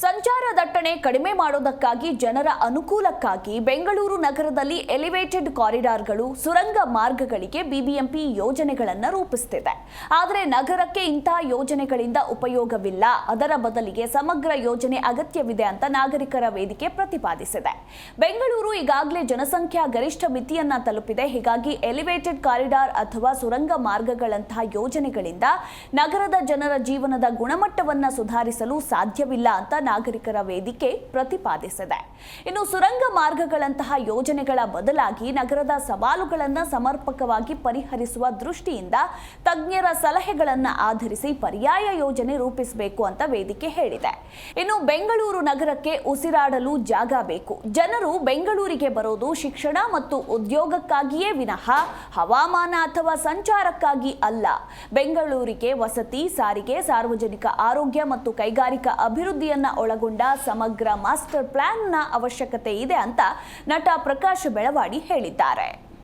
ಸಂಚಾರ ದಟ್ಟಣೆ ಕಡಿಮೆ ಮಾಡೋದಕ್ಕಾಗಿ ಜನರ ಅನುಕೂಲಕ್ಕಾಗಿ ಬೆಂಗಳೂರು ನಗರದಲ್ಲಿ ಎಲಿವೇಟೆಡ್ ಕಾರಿಡಾರ್ಗಳು ಸುರಂಗ ಮಾರ್ಗಗಳಿಗೆ ಬಿಬಿಎಂಪಿ ಯೋಜನೆಗಳನ್ನು ರೂಪಿಸುತ್ತಿದೆ. ಆದರೆ ನಗರಕ್ಕೆ ಇಂತಹ ಯೋಜನೆಗಳಿಂದ ಉಪಯೋಗವಿಲ್ಲ, ಅದರ ಬದಲಿಗೆ ಸಮಗ್ರ ಯೋಜನೆ ಅಗತ್ಯವಿದೆ ಅಂತ ನಾಗರಿಕರ ವೇದಿಕೆ ಪ್ರತಿಪಾದಿಸಿದೆ. ಬೆಂಗಳೂರು ಈಗಾಗಲೇ ಜನಸಂಖ್ಯಾ ಗರಿಷ್ಠ ಮಿತಿಯನ್ನ ತಲುಪಿದೆ. ಹೀಗಾಗಿ ಎಲಿವೇಟೆಡ್ ಕಾರಿಡಾರ್ ಅಥವಾ ಸುರಂಗ ಮಾರ್ಗಗಳಂತಹ ಯೋಜನೆಗಳಿಂದ ನಗರದ ಜನರ ಜೀವನದ ಗುಣಮಟ್ಟವನ್ನ ಸುಧಾರಿಸಲು ಸಾಧ್ಯವಿಲ್ಲ ಅಂತ ನಾಗರಿಕರ ವೇದಿಕೆ ಪ್ರತಿಪಾದಿಸಿದೆ. ಇನ್ನು ಸುರಂಗ ಮಾರ್ಗಗಳಂತಹ ಯೋಜನೆಗಳ ಬದಲಾಗಿ ನಗರದ ಸವಾಲುಗಳನ್ನು ಸಮರ್ಪಕವಾಗಿ ಪರಿಹರಿಸುವ ದೃಷ್ಟಿಯಿಂದ ತಜ್ಞರ ಸಲಹೆಗಳನ್ನು ಆಧರಿಸಿ ಪರ್ಯಾಯ ಯೋಜನೆ ರೂಪಿಸಬೇಕು ಅಂತ ವೇದಿಕೆ ಹೇಳಿದೆ. ಇನ್ನು ಬೆಂಗಳೂರು ನಗರಕ್ಕೆ ಉಸಿರಾಡಲು ಜಾಗ ಬೇಕು. ಜನರು ಬೆಂಗಳೂರಿಗೆ ಬರೋದು ಶಿಕ್ಷಣ ಮತ್ತು ಉದ್ಯೋಗಕ್ಕಾಗಿಯೇ ವಿನಃ ಹವಾಮಾನ ಅಥವಾ ಸಂಚಾರಕ್ಕಾಗಿ ಅಲ್ಲ. ಬೆಂಗಳೂರಿಗೆ ವಸತಿ, ಸಾರಿಗೆ, ಸಾರ್ವಜನಿಕ ಆರೋಗ್ಯ ಮತ್ತು ಕೈಗಾರಿಕಾ ಅಭಿವೃದ್ಧಿಯನ್ನ ಒಳಗೊಂಡ ಸಮಗ್ರ ಮಾಸ್ಟರ್ ಪ್ಲಾನ್ನ ಅವಶ್ಯಕತೆ ಇದೆ ಅಂತ ನಟ ಪ್ರಕಾಶ್ ಬೆಳವಾಡಿ ಹೇಳಿದ್ದಾರೆ.